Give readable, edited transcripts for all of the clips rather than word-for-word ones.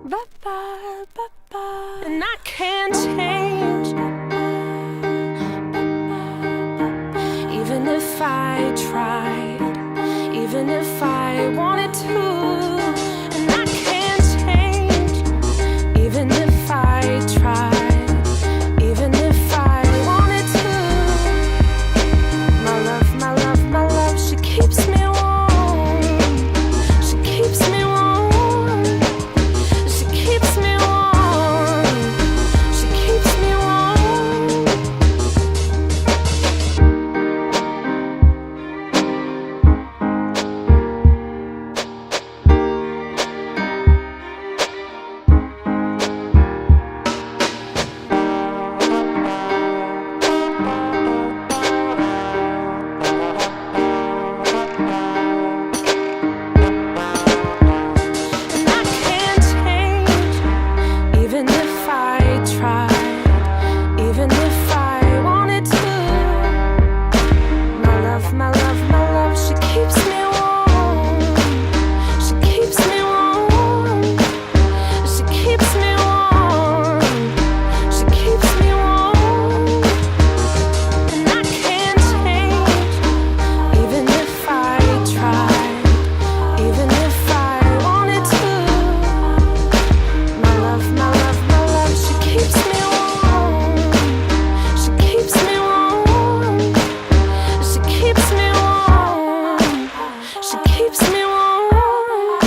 And I can't change, even if I tried, even if I wanted to. And I can't change, even if I tried, even if I wanted to. My love, my love, my love, she keeps me warm. She keeps me warm. She keeps me warm. She keeps me warm. And I can't change, even if I tried, even if I wanted to. My love, my love, my love, she keeps me warm. She keeps me warm. She keeps me warm. She keeps me warm. And I can't change, even if I tried, even if I wanted to. My love, my love, my love, she keeps me warm. She keeps me warm. She keeps me warm. She keeps me warm.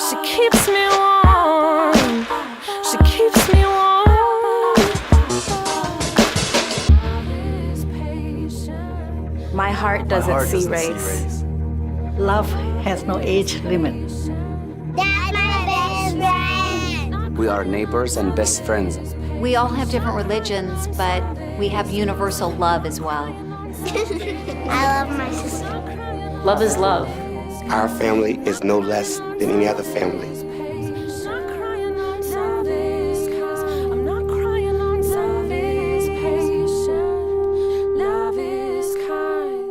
She keeps me warm. She keeps me warm. My heart doesn't see race. Love has no age limit. That's my best friend. We are neighbors and best friends. We all have different religions, but we have universal love as well. I love my sister. Love is love. Our family is no less than any other family. Not crying on Sundays, 'cause I'm not crying on Sundays. Patient, love is kind.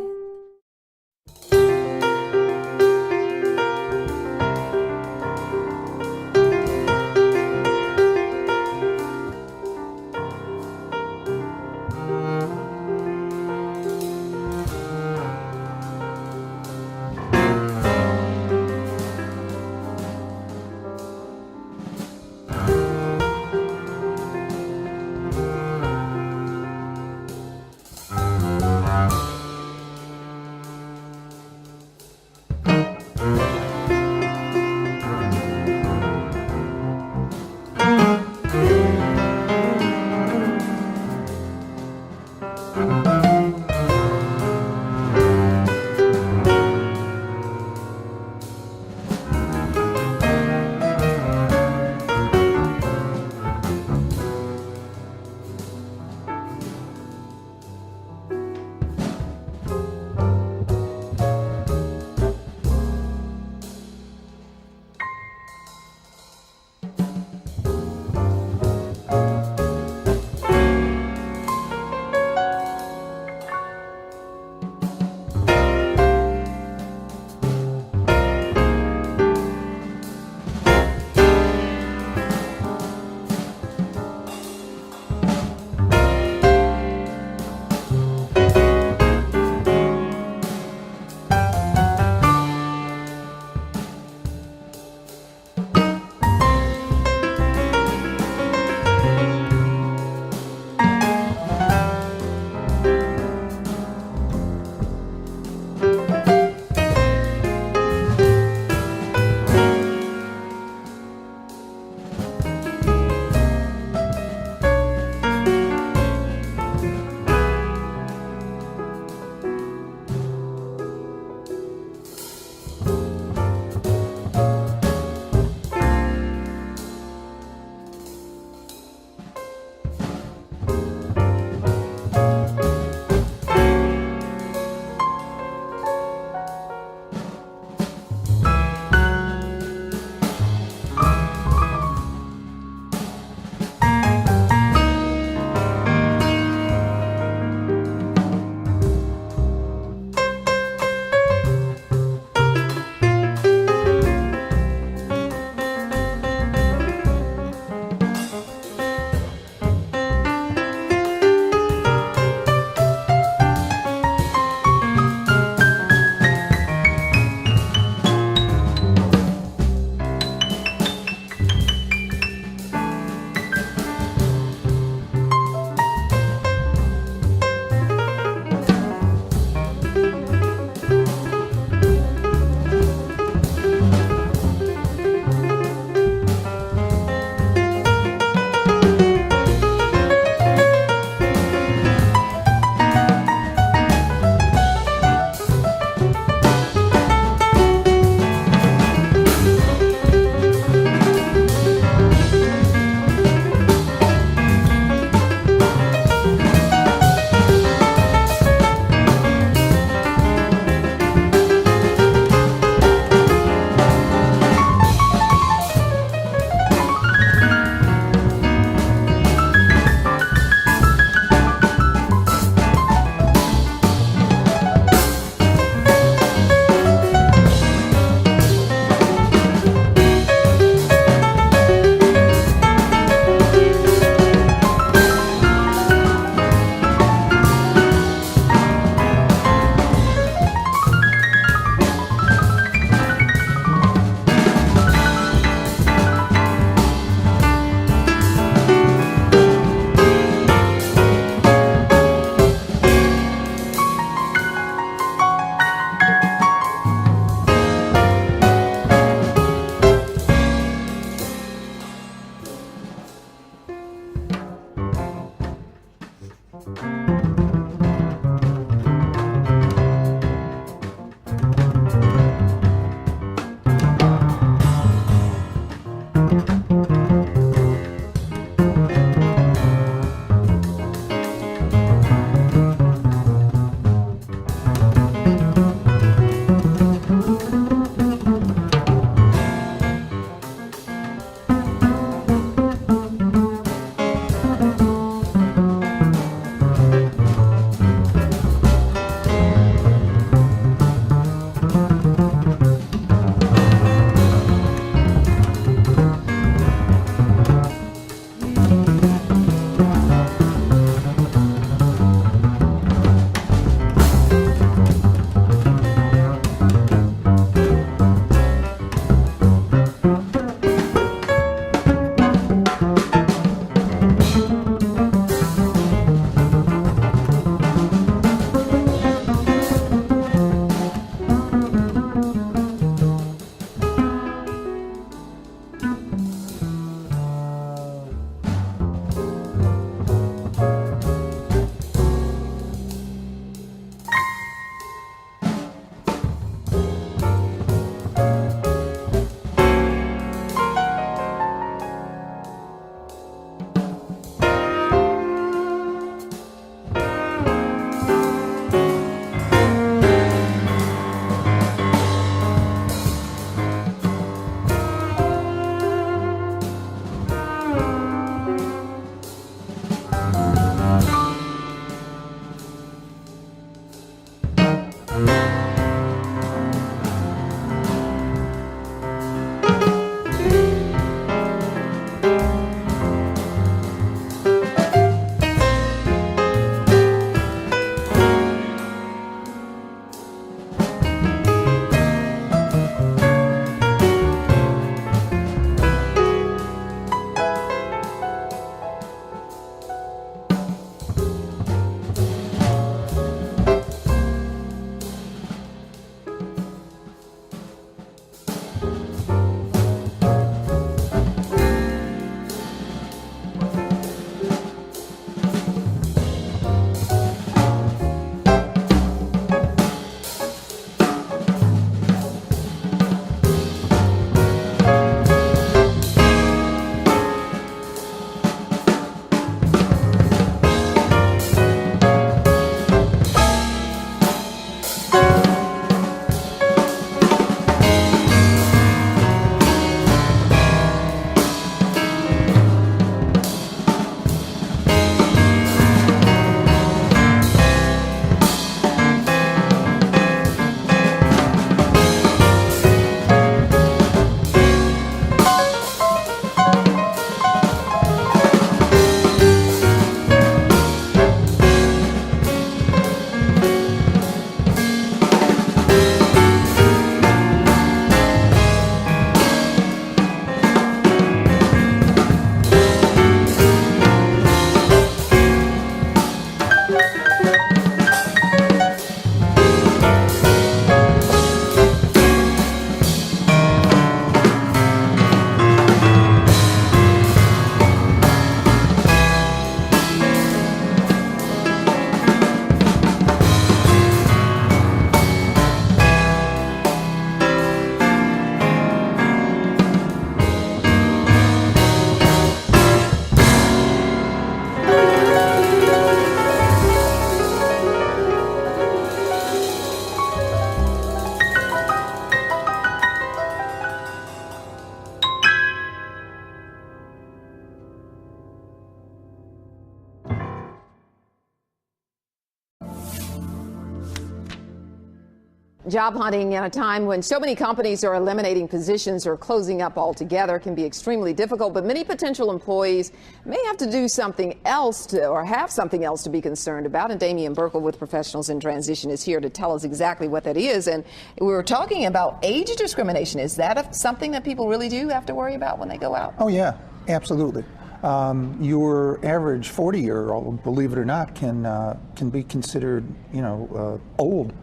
Job hunting in a time when so many companies are eliminating positions or closing up altogether can be extremely difficult, but many potential employees may have to do something else or have something else to be concerned about. And Damian Burkle with Professionals in Transition is here to tell us exactly what that is. And we were talking about age discrimination. Is that something that people really do have to worry about when they go out? Oh, yeah, absolutely. Your average 40-year-old, believe it or not, can be considered, old.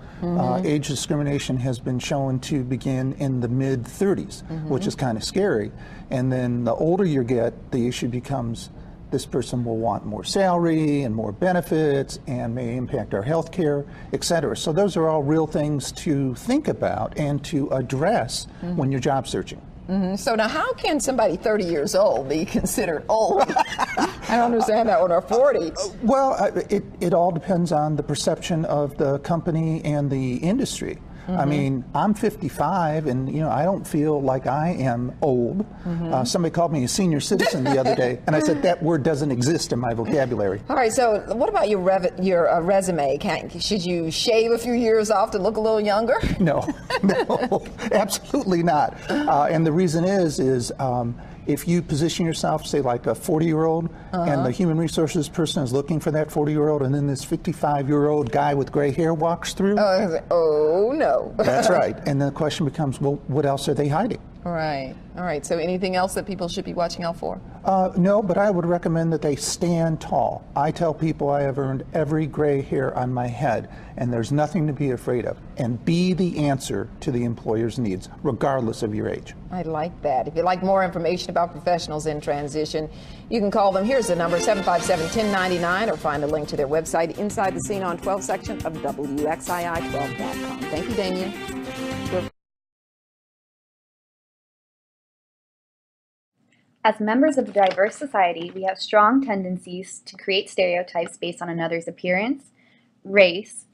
Age discrimination has been shown to begin in the mid-30s, which is kind of scary. And then the older you get, the issue becomes this person will want more salary and more benefits and may impact our health care, et cetera. So those are all real things to think about and to address when you're job searching. So now how can somebody 30 years old be considered old? I don't understand that one, or 40. Well, it all depends on the perception of the company and the industry. I mean, I'm 55 and, I don't feel like I am old. Somebody called me a senior citizen the other day, and I said that word doesn't exist in my vocabulary. All right, so what about your resume? Should you shave a few years off to look a little younger? No, absolutely not. And the reason is if you position yourself, say, like a 40-year-old, and the human resources person is looking for that 40-year-old, and then this 55-year-old guy with gray hair walks through. Oh, no. That's right. And then the question becomes, well, what else are they hiding? Right. All right. So anything else that people should be watching out for? No, but I would recommend that they stand tall. I tell people I have earned every gray hair on my head, and there's nothing to be afraid of. And be the answer to the employer's needs, regardless of your age. I like that. If you'd like more information about Professionals in Transition, you can call them. Here's the number, 757-1099, or find a link to their website inside the Scene on 12 section of WXII12.com. Thank you, Damian. As members of a diverse society, we have strong tendencies to create stereotypes based on another's appearance, race,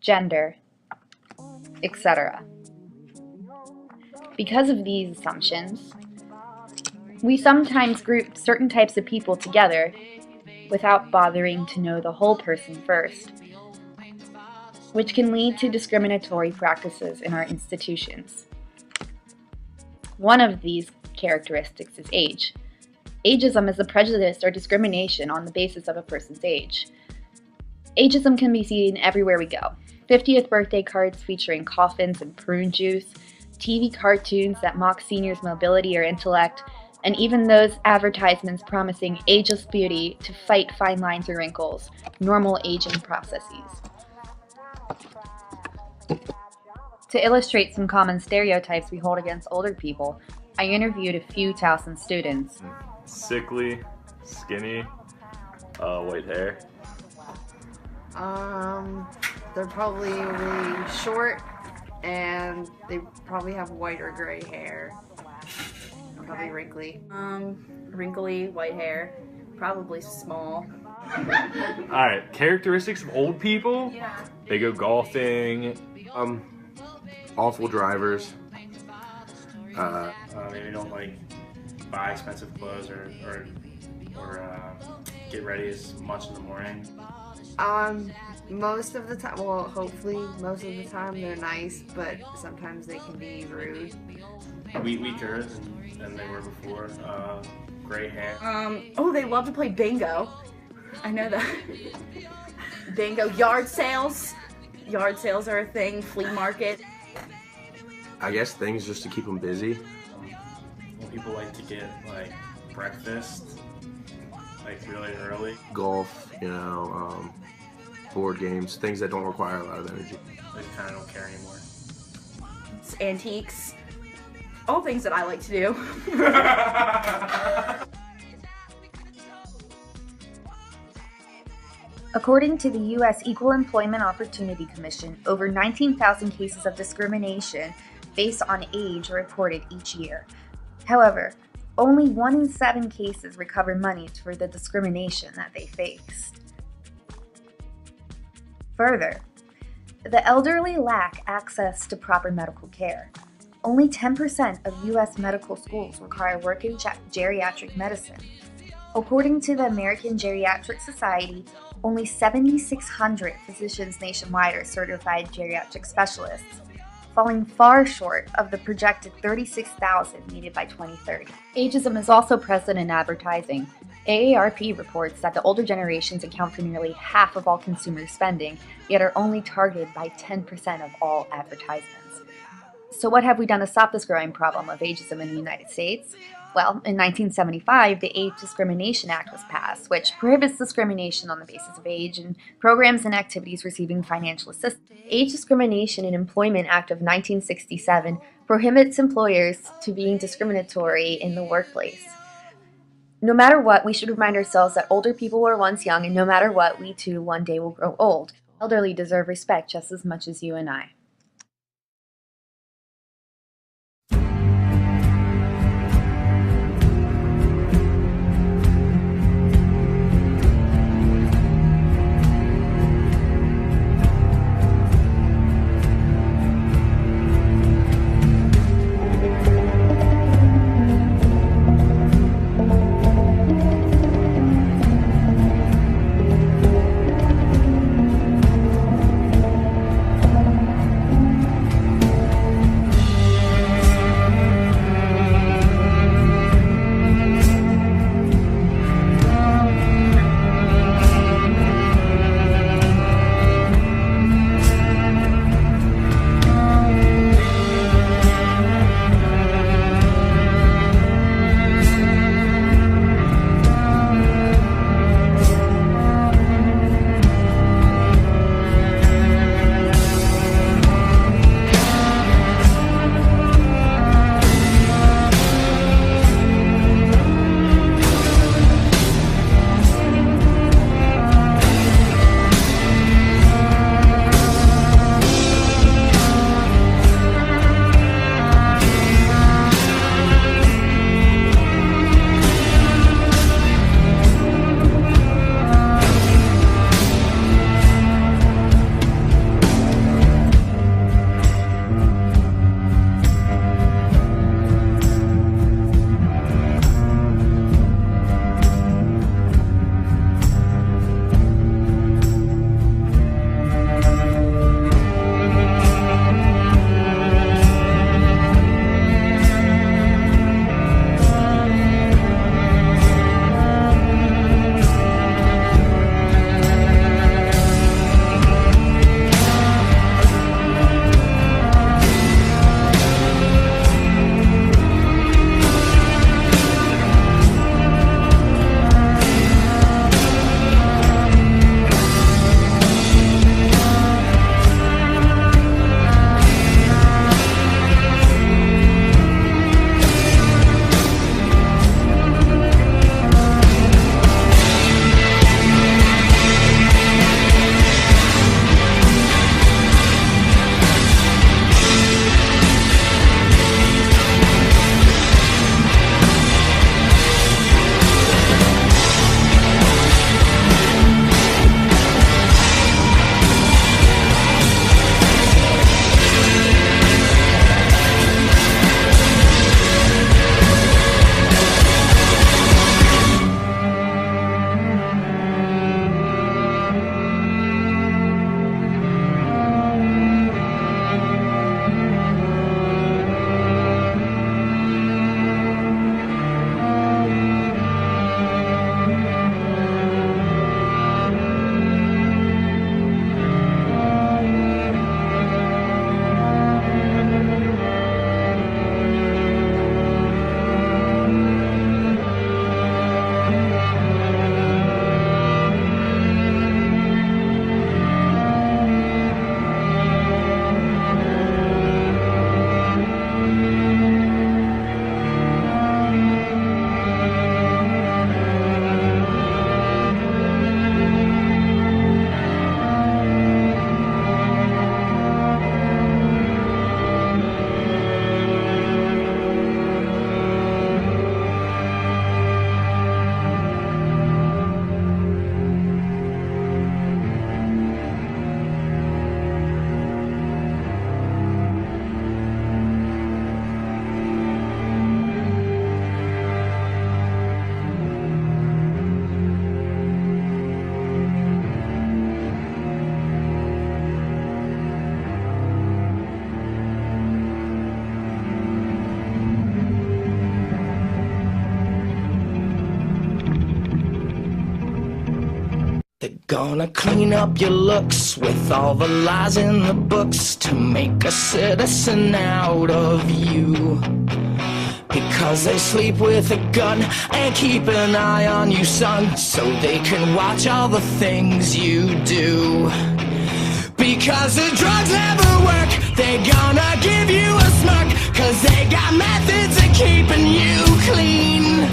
gender, etc. Because of these assumptions, we sometimes group certain types of people together without bothering to know the whole person first, which can lead to discriminatory practices in our institutions. One of these characteristics is age. Ageism is a prejudice or discrimination on the basis of a person's age. Ageism can be seen everywhere we go. 50th birthday cards featuring coffins and prune juice, TV cartoons that mock seniors' mobility or intellect, and even those advertisements promising ageless beauty to fight fine lines or wrinkles, normal aging processes. To illustrate some common stereotypes we hold against older people, I interviewed a few Towson students. Sickly, skinny, white hair. They're probably really short, and they probably have white or gray hair. Probably wrinkly. Wrinkly, white hair, probably small. Alright, characteristics of old people? Yeah. They go golfing. Awful drivers. Maybe don't like buy expensive clothes or get ready as much in the morning. Most of the time, well, hopefully most of the time they're nice, but sometimes they can be rude. Weaker than they were before. Gray hair. They love to play bingo. I know that. Bingo. Yard sales. Yard sales are a thing. Flea market. I guess things just to keep them busy. People like to get like breakfast like really early. Golf, board games, things that don't require a lot of energy. They kind of don't care anymore. It's antiques. All things that I like to do. According to the U.S. Equal Employment Opportunity Commission, over 19,000 cases of discrimination based on age are reported each year. However, only 1 in 7 cases recover money for the discrimination that they faced. Further, the elderly lack access to proper medical care. Only 10% of U.S. medical schools require work in geriatric medicine. According to the American Geriatric Society, only 7,600 physicians nationwide are certified geriatric specialists. falling far short of the projected 36,000 needed by 2030. Ageism is also present in advertising. AARP reports that the older generations account for nearly half of all consumer spending, yet are only targeted by 10% of all advertisements. So what have we done to stop this growing problem of ageism in the United States? Well, in 1975, the Age Discrimination Act was passed, which prohibits discrimination on the basis of age in programs and activities receiving financial assistance. The Age Discrimination in Employment Act of 1967 prohibits employers to being discriminatory in the workplace. No matter what, we should remind ourselves that older people were once young, and no matter what, we too one day will grow old. Elderly deserve respect just as much as you and I. They're gonna clean up your looks with all the lies in the books to make a citizen out of you. Because they sleep with a gun and keep an eye on you, son, so they can watch all the things you do. Because the drugs never work, they gonna give you a smirk, cause they got methods of keeping you clean.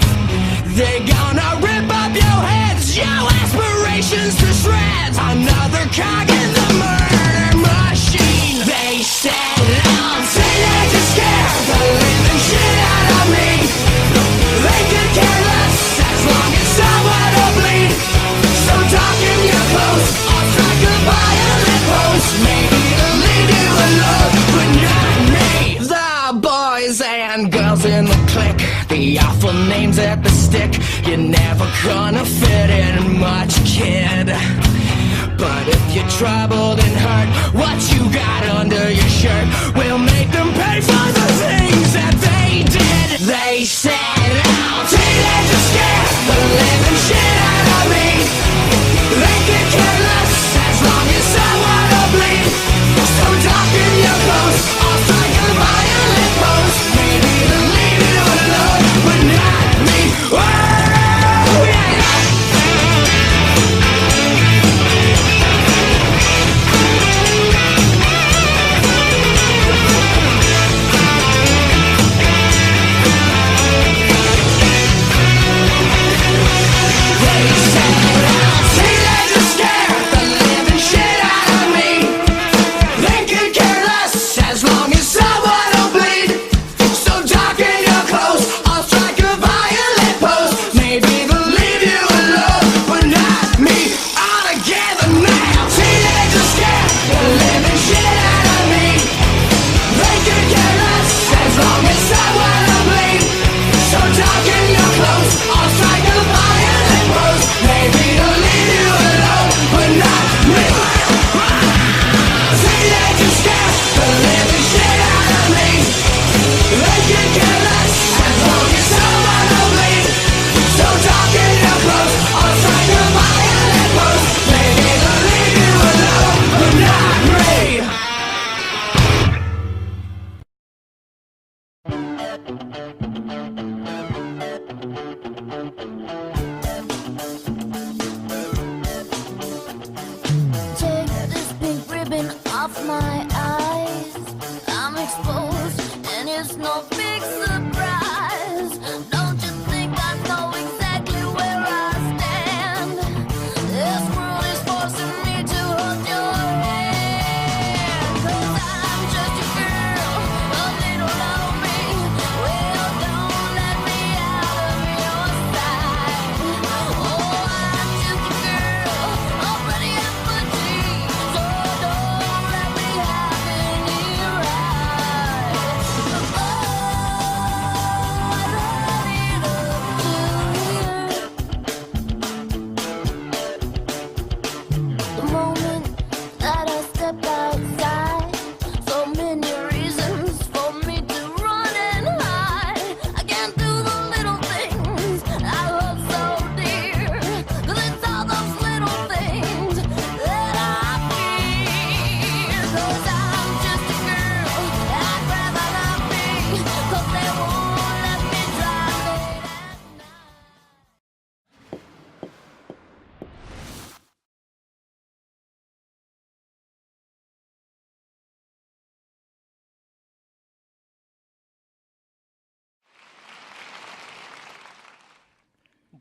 They gonna rip up your heads, your aspirations to shreds, another cog in the murder machine. They said I'm teenagers scared the living shit out of me. They could care less as long as someone will bleed. So darken your clothes, I'll strike a violent pose. Maybe they'll leave you alone, but not me. The boys and girls in the clique, the awful names at the stick. You're never gonna fit in much, kid. But if you're troubled and hurt, what you got under your shirt will make them pay for the things that they did. They said, I'm teenagers scared the living shit out of me. They could care less as long as someone will bleed. So darken your clothes, I'll strike a violent pose. Maybe they'll leave you alone, but not me. Oh, yeah.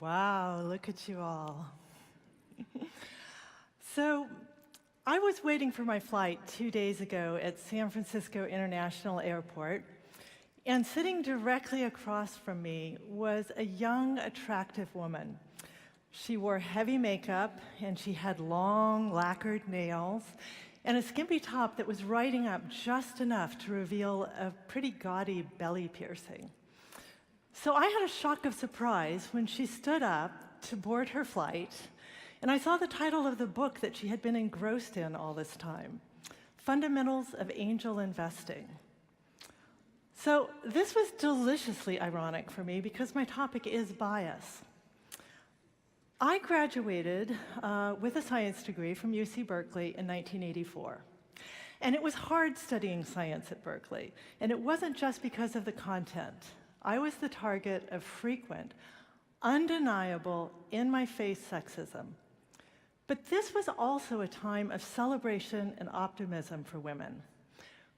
Wow, look at you all. So, I was waiting for my flight 2 days ago at San Francisco International Airport, and sitting directly across from me was a young, attractive woman. She wore heavy makeup, and she had long, lacquered nails, and a skimpy top that was riding up just enough to reveal a pretty gaudy belly piercing. So I had a shock of surprise when she stood up to board her flight, and I saw the title of the book that she had been engrossed in all this time, Fundamentals of Angel Investing. So this was deliciously ironic for me because my topic is bias. I graduated with a science degree from UC Berkeley in 1984. And it was hard studying science at Berkeley. And it wasn't just because of the content. I was the target of frequent, undeniable, in-my-face sexism. But this was also a time of celebration and optimism for women.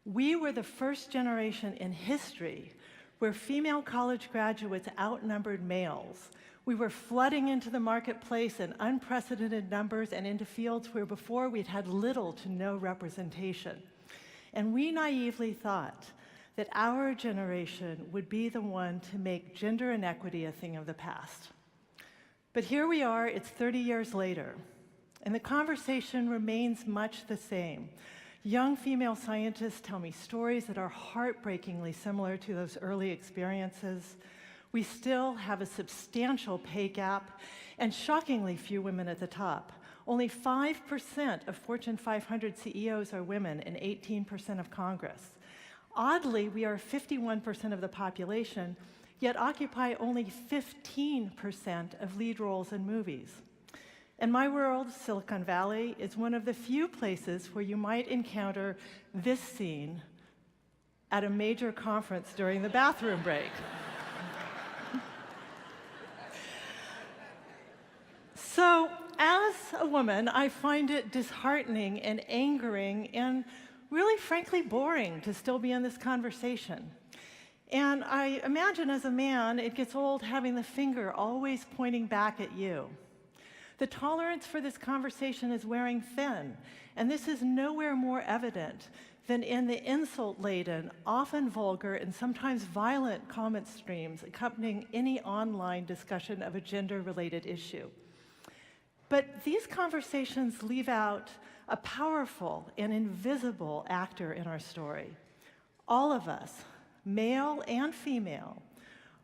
We were the first generation in history where female college graduates outnumbered males. We were flooding into the marketplace in unprecedented numbers and into fields where before we'd had little to no representation. And we naively thought that our generation would be the one to make gender inequity a thing of the past. But here we are, it's 30 years later, and the conversation remains much the same. Young female scientists tell me stories that are heartbreakingly similar to those early experiences. We still have a substantial pay gap and shockingly few women at the top. Only 5% of Fortune 500 CEOs are women and 18% of Congress. Oddly, we are 51% of the population, yet occupy only 15% of lead roles in movies. And my world, Silicon Valley, is one of the few places where you might encounter this scene at a major conference during the bathroom break. So, as a woman, I find it disheartening and angering and really, frankly, boring to still be in this conversation. And I imagine as a man, it gets old having the finger always pointing back at you. The tolerance for this conversation is wearing thin, and this is nowhere more evident than in the insult-laden, often vulgar, and sometimes violent comment streams accompanying any online discussion of a gender-related issue. But these conversations leave out a powerful and invisible actor in our story. All of us, male and female,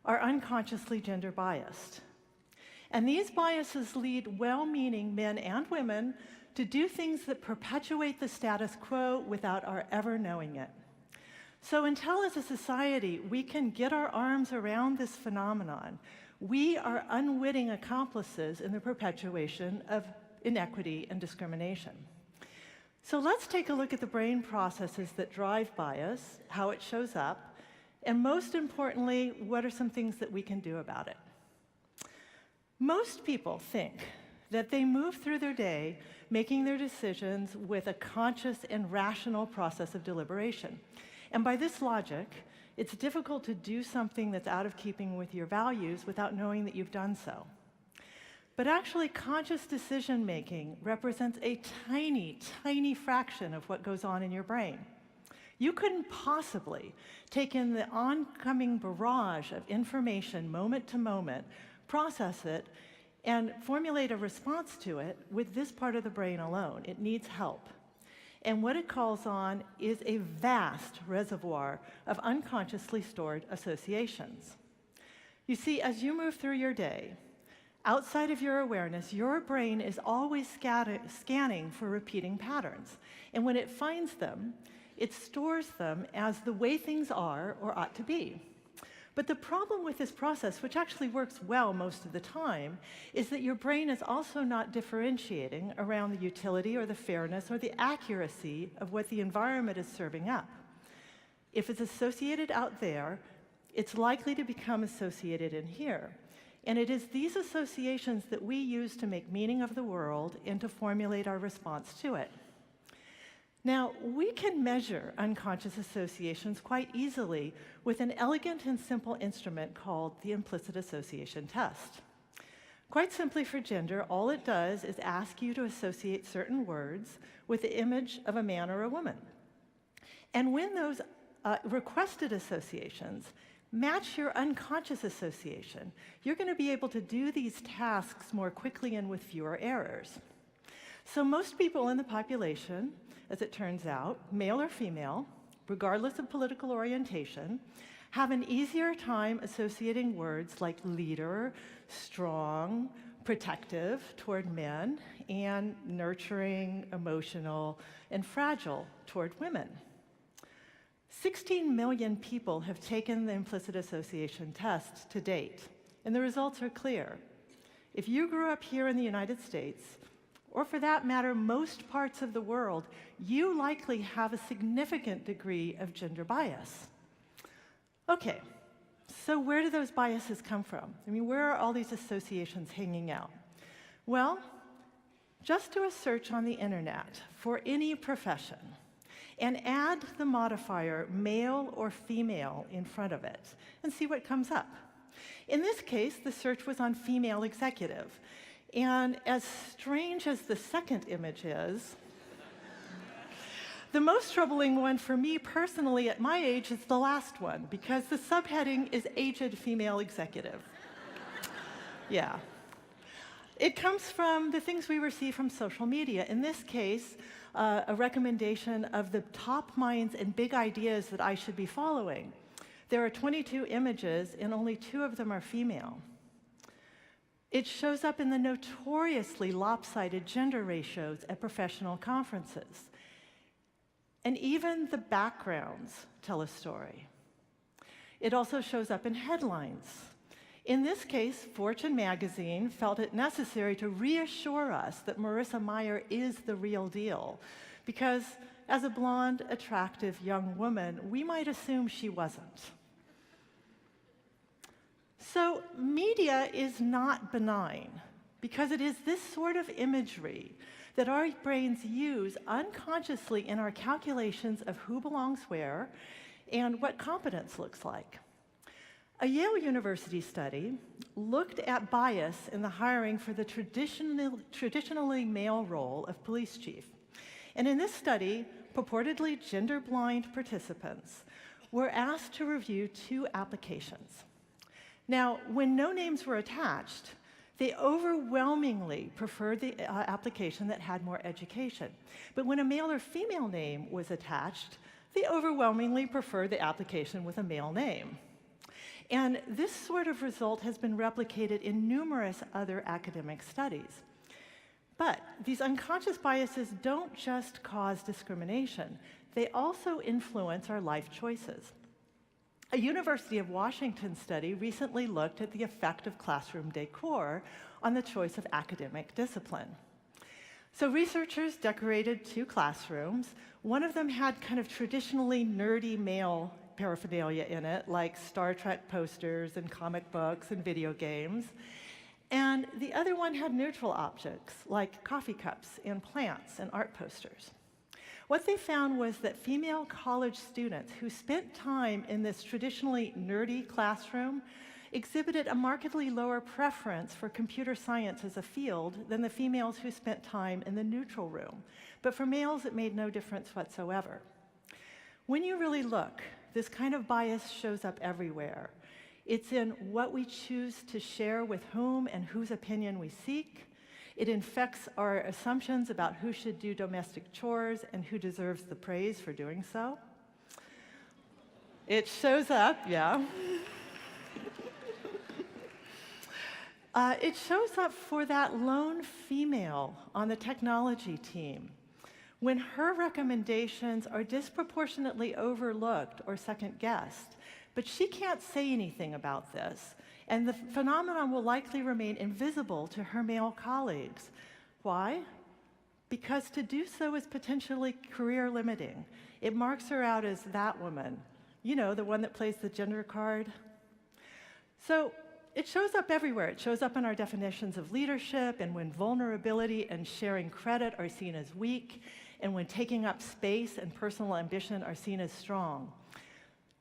are unconsciously gender biased. And these biases lead well-meaning men and women to do things that perpetuate the status quo without our ever knowing it. So until as a society we can get our arms around this phenomenon, we are unwitting accomplices in the perpetuation of inequity and discrimination. So let's take a look at the brain processes that drive bias, how it shows up, and most importantly, what are some things that we can do about it? Most people think that they move through their day making their decisions with a conscious and rational process of deliberation. And by this logic, it's difficult to do something that's out of keeping with your values without knowing that you've done so. But actually, conscious decision-making represents a tiny, tiny fraction of what goes on in your brain. You couldn't possibly take in the oncoming barrage of information moment to moment, process it, and formulate a response to it with this part of the brain alone. It needs help. And what it calls on is a vast reservoir of unconsciously stored associations. You see, as you move through your day, outside of your awareness, your brain is always scanning for repeating patterns. And when it finds them, it stores them as the way things are or ought to be. But the problem with this process, which actually works well most of the time, is that your brain is also not differentiating around the utility or the fairness or the accuracy of what the environment is serving up. If it's associated out there, it's likely to become associated in here. And it is these associations that we use to make meaning of the world and to formulate our response to it. Now, we can measure unconscious associations quite easily with an elegant and simple instrument called the implicit association test. Quite simply for gender, all it does is ask you to associate certain words with the image of a man or a woman. And when those requested associations match your unconscious association, you're going to be able to do these tasks more quickly and with fewer errors. So most people in the population, as it turns out, male or female, regardless of political orientation, have an easier time associating words like leader, strong, protective toward men, and nurturing, emotional, and fragile toward women. 16 million people have taken the implicit association test to date, and the results are clear. If you grew up here in the United States, or for that matter, most parts of the world, you likely have a significant degree of gender bias. Okay, so where do those biases come from? I mean, where are all these associations hanging out? Well, just do a search on the internet for any profession and add the modifier male or female in front of it and see what comes up. In this case, the search was on female executive. And as strange as the second image is, the most troubling one for me personally at my age is the last one, because the subheading is aged female executive. Yeah. It comes from the things we receive from social media. In this case, a recommendation of the top minds and big ideas that I should be following. There are 22 images, and only 2 of them are female. It shows up in the notoriously lopsided gender ratios at professional conferences. And even the backgrounds tell a story. It also shows up in headlines. In this case, Fortune magazine felt it necessary to reassure us that Marissa Mayer is the real deal, because as a blonde, attractive young woman, we might assume she wasn't. So media is not benign, because it is this sort of imagery that our brains use unconsciously in our calculations of who belongs where and what competence looks like. A Yale University study looked at bias in the hiring for the traditionally male role of police chief. And in this study, purportedly gender-blind participants were asked to review 2 applications. Now, when no names were attached, they overwhelmingly preferred the application that had more education. But when a male or female name was attached, they overwhelmingly preferred the application with a male name. And this sort of result has been replicated in numerous other academic studies. But these unconscious biases don't just cause discrimination, they also influence our life choices. A University of Washington study recently looked at the effect of classroom decor on the choice of academic discipline. So researchers decorated 2 classrooms. One of them had kind of traditionally nerdy male paraphernalia in it, like Star Trek posters and comic books and video games. And the other one had neutral objects, like coffee cups and plants and art posters. What they found was that female college students who spent time in this traditionally nerdy classroom exhibited a markedly lower preference for computer science as a field than the females who spent time in the neutral room. But for males, it made no difference whatsoever. When you really look, this kind of bias shows up everywhere. It's in what we choose to share with whom and whose opinion we seek. It infects our assumptions about who should do domestic chores and who deserves the praise for doing so. It shows up, yeah. It shows up for that lone female on the technology team when her recommendations are disproportionately overlooked or second-guessed. But she can't say anything about this, and the phenomenon will likely remain invisible to her male colleagues. Why? Because to do so is potentially career-limiting. It marks her out as that woman, you know, the one that plays the gender card. So it shows up everywhere. It shows up in our definitions of leadership, and when vulnerability and sharing credit are seen as weak, and when taking up space and personal ambition are seen as strong.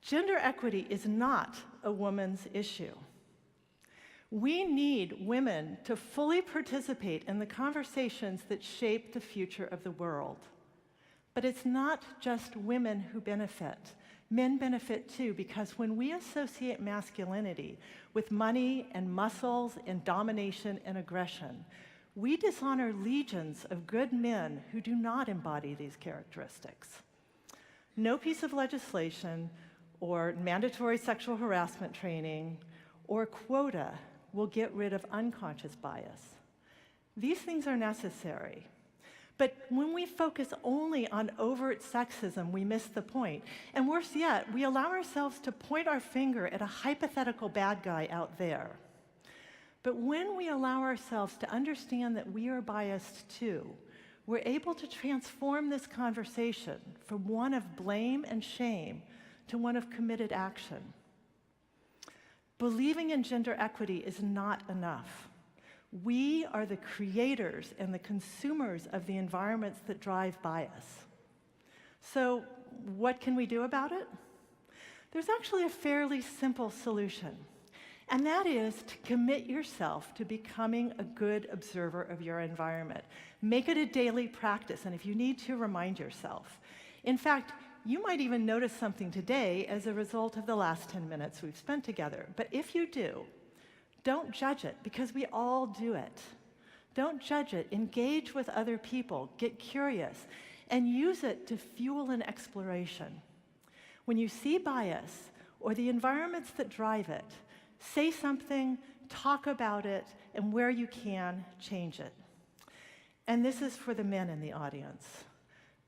Gender equity is not a woman's issue. We need women to fully participate in the conversations that shape the future of the world. But it's not just women who benefit. Men benefit too, because when we associate masculinity with money and muscles and domination and aggression, we dishonor legions of good men who do not embody these characteristics. No piece of legislation or mandatory sexual harassment training or quota will get rid of unconscious bias. These things are necessary. But when we focus only on overt sexism, we miss the point. And worse yet, we allow ourselves to point our finger at a hypothetical bad guy out there. But when we allow ourselves to understand that we are biased too, we're able to transform this conversation from one of blame and shame to one of committed action. Believing in gender equity is not enough. We are the creators and the consumers of the environments that drive bias. So what can we do about it? There's actually a fairly simple solution, and that is to commit yourself to becoming a good observer of your environment. Make it a daily practice, and if you need to, remind yourself. In fact, you might even notice something today as a result of the last 10 minutes we've spent together. But if you do, don't judge it, because we all do it. Don't judge it. Engage with other people. Get curious. And use it to fuel an exploration. When you see bias or the environments that drive it, say something, talk about it, and where you can, change it. And this is for the men in the audience.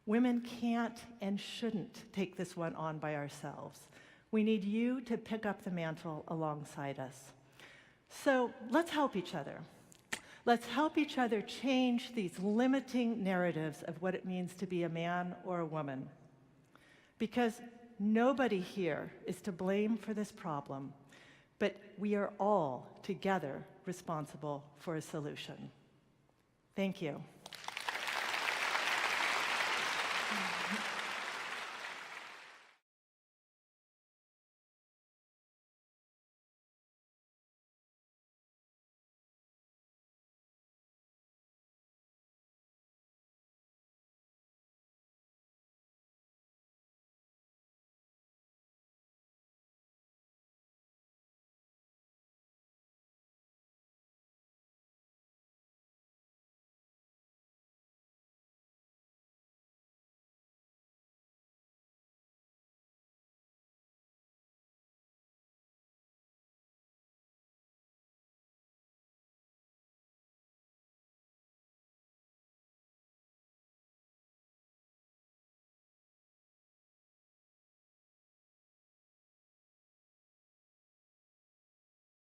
Women can't and shouldn't take this one on by ourselves. We need you to pick up the mantle alongside us. So let's help each other. Let's help each other change these limiting narratives of what it means to be a man or a woman. Because nobody here is to blame for this problem, but we are all together responsible for a solution. Thank you.